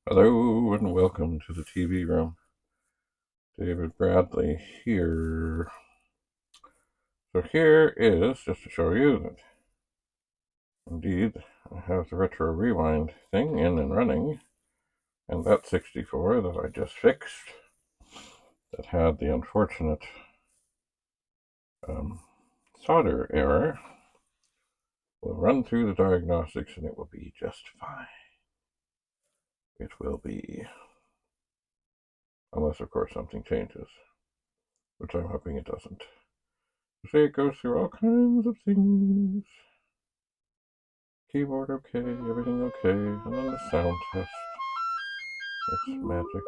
Hello and welcome to the TV room. David Bradley here. So here is, just to show you that indeed I have the retro rewind thing in and running, and that 64 that I just fixed that had the unfortunate solder error will run through the diagnostics and it will be just fine. It will be, unless of course something changes, which I'm hoping it doesn't. See, it goes through all kinds of things. Keyboard okay, everything okay, and then the sound test. That's magic.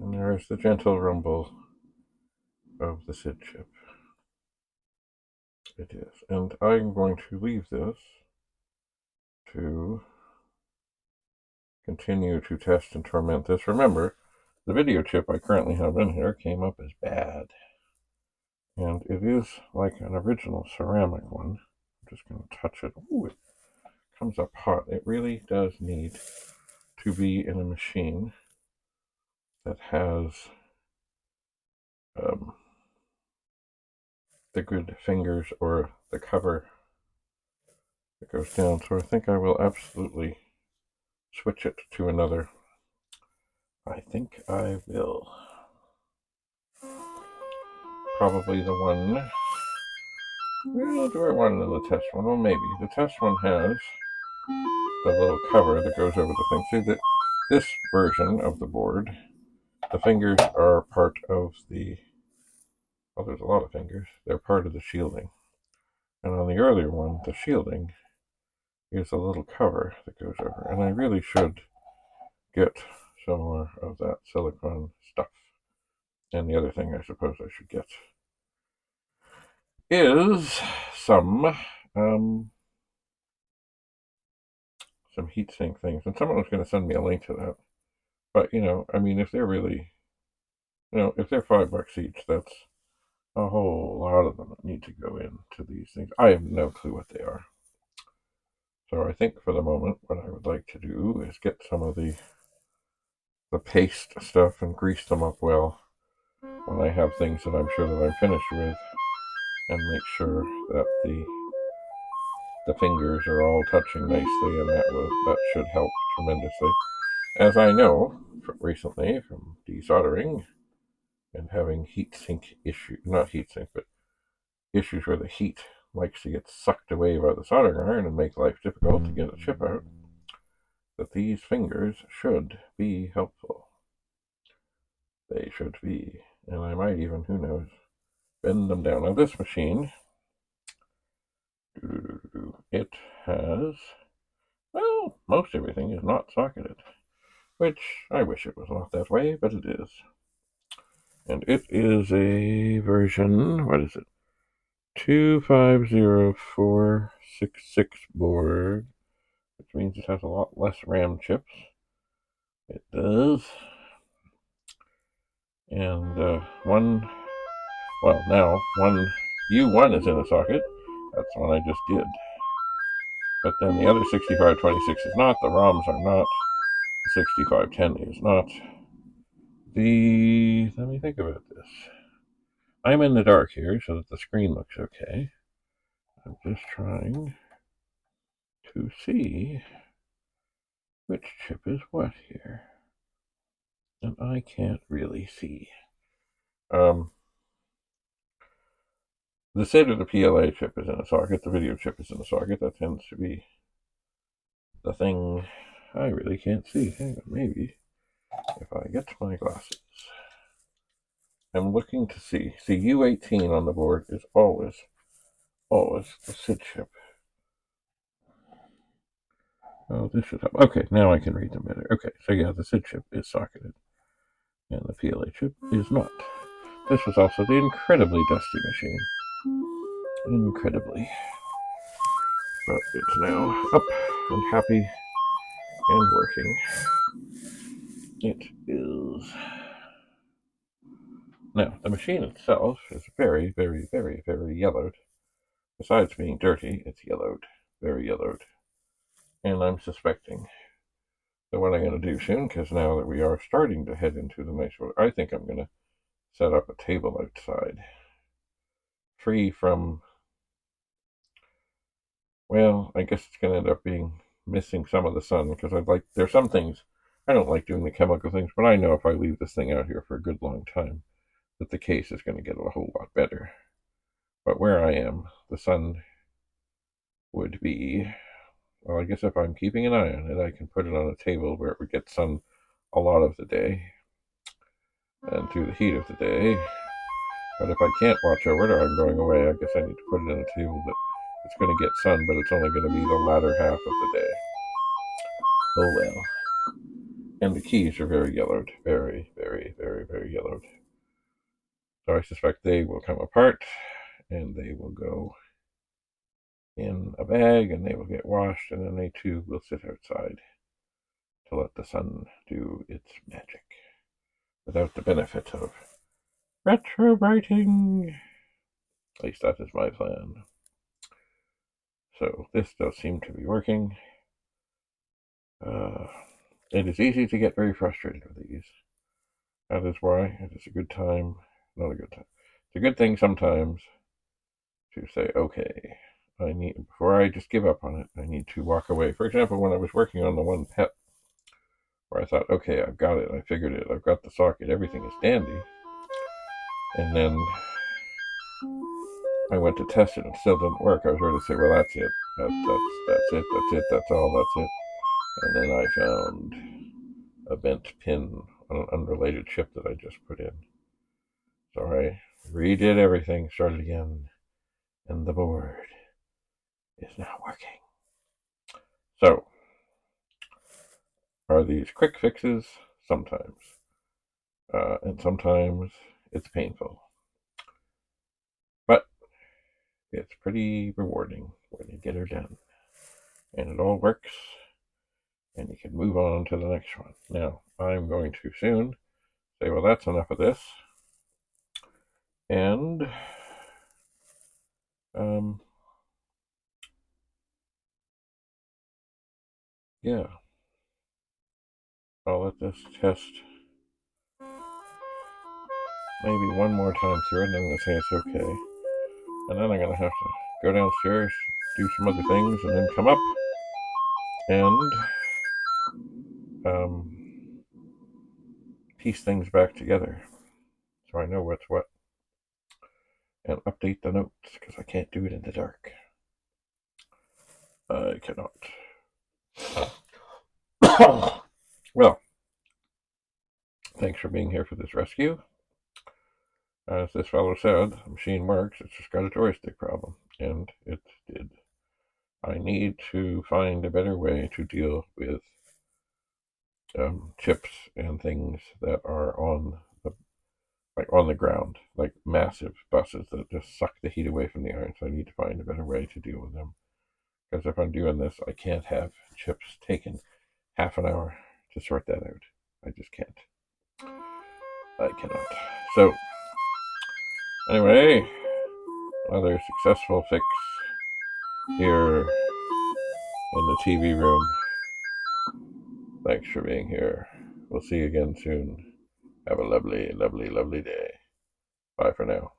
And there's the gentle rumble of the SID chip. It is. And I'm going to leave this to continue to test and torment this. Remember, the video chip I currently have in here came up as bad. And it is like an original ceramic one. I'm just going to touch it. Ooh, it comes up hot. It really does need to be in a machine that has the good fingers or the cover that goes down. So I think I will absolutely switch it to another. I think I will. Probably the one. Well, do I want the test one? Well, maybe. The test one has the little cover that goes over the thing. See, that this version of the board, the fingers are part of the. Well, there's a lot of fingers. They're part of the shielding. And on the earlier one, the shielding is a little cover that goes over. And I really should get some more of that silicone stuff. And the other thing I suppose I should get is some heatsink things. And someone was going to send me a link to that. But, I mean, if they're really, if they're $5 each, that's a whole lot of them that need to go into these things. I have no clue what they are. So I think for the moment, what I would like to do is get some of the paste stuff and grease them up well when I have things that I'm sure that I'm finished with, and make sure that the fingers are all touching nicely, and that should help tremendously. As I know recently from desoldering and having not heatsink, but issues where the heat likes to get sucked away by the soldering iron and make life difficult to get a chip out, that these fingers should be helpful. They should be. And I might even, who knows, bend them down. Now this machine, it has, well, most everything is not socketed, which I wish it was not that way, but it is. And it is a version, what is it? 250466 board, which means it has a lot less RAM chips. It does. And one U1 is in a socket. That's the one I just did. But then the other 6526 is not. The ROMs are not. The 6510 is not. Let me think about this. I'm in the dark here so that the screen looks okay. I'm just trying to see which chip is what here. And I can't really see. The SID or the PLA chip is in a socket. The video chip is in a socket. That tends to be the thing I really can't see. Hang on, maybe if I get my glasses. I'm looking to see. See, U18 on the board is always the SID chip. Oh, this should help. Okay, now I can read them better. Okay, so yeah, the SID chip is socketed, and the PLA chip is not. This was also the incredibly dusty machine. Incredibly. But it's now up and happy and working. It is. Now, the machine itself is very, very, very, very yellowed. besides being dirty, it's yellowed, very yellowed. And I'm suspecting that what I'm going to do soon, because now that we are starting to head into the nice weather, I think I'm going to set up a table outside, free from, well, I guess it's going to end up being missing some of the sun, because there's some things, I don't like doing the chemical things, but I know if I leave this thing out here for a good long time, that the case is going to get a whole lot better. But where I am, the sun would be, well, I guess if I'm keeping an eye on it, I can put it on a table where it would get sun a lot of the day and through the heat of the day. But if I can't watch over it or I'm going away, I guess I need to put it on a table that it's going to get sun, but it's only going to be the latter half of the day. Oh well. And the keys are very yellowed. Very, very, very, very yellowed. So I suspect they will come apart and they will go in a bag and they will get washed, and then they too will sit outside to let the sun do its magic without the benefit of retro writing. At least that is my plan. So this does seem to be working. It is easy to get very frustrated with these. That is why it is a good time, not a good time. It's a good thing sometimes to say, okay, before I just give up on it, I need to walk away. For example, when I was working on the one pet, where I thought, okay, I've got it, I figured it, I've got the socket, everything is dandy. And then I went to test it and it still didn't work. I was ready to say, well, that's it. That's all, that's it. And then I found a bent pin on an unrelated chip that I just put in. So I redid everything, started again, and the board is now working. So, are these quick fixes? Sometimes. And sometimes it's painful. But it's pretty rewarding when you get her done. And it all works, and you can move on to the next one. Now, I'm going to soon say, well, that's enough of this. And yeah, I'll let this test maybe one more time through it, and I'm going to say it's okay. And then I'm going to have to go downstairs, do some other things, and then come up and piece things back together so I know what's what, and update the notes, because I can't do it in the dark. I cannot. Well, thanks for being here for this rescue. As this fellow said, the machine works, it's just got a joystick problem, and it did. I need to find a better way to deal with chips and things that are on the ground, like massive buses that just suck the heat away from the iron. So I need to find a better way to deal with them. Because if I'm doing this, I can't have chips taking half an hour to sort that out. I just can't. I cannot. So, anyway, another successful fix here in the TV room. Thanks for being here. We'll see you again soon. Have a lovely, lovely, lovely day. Bye for now.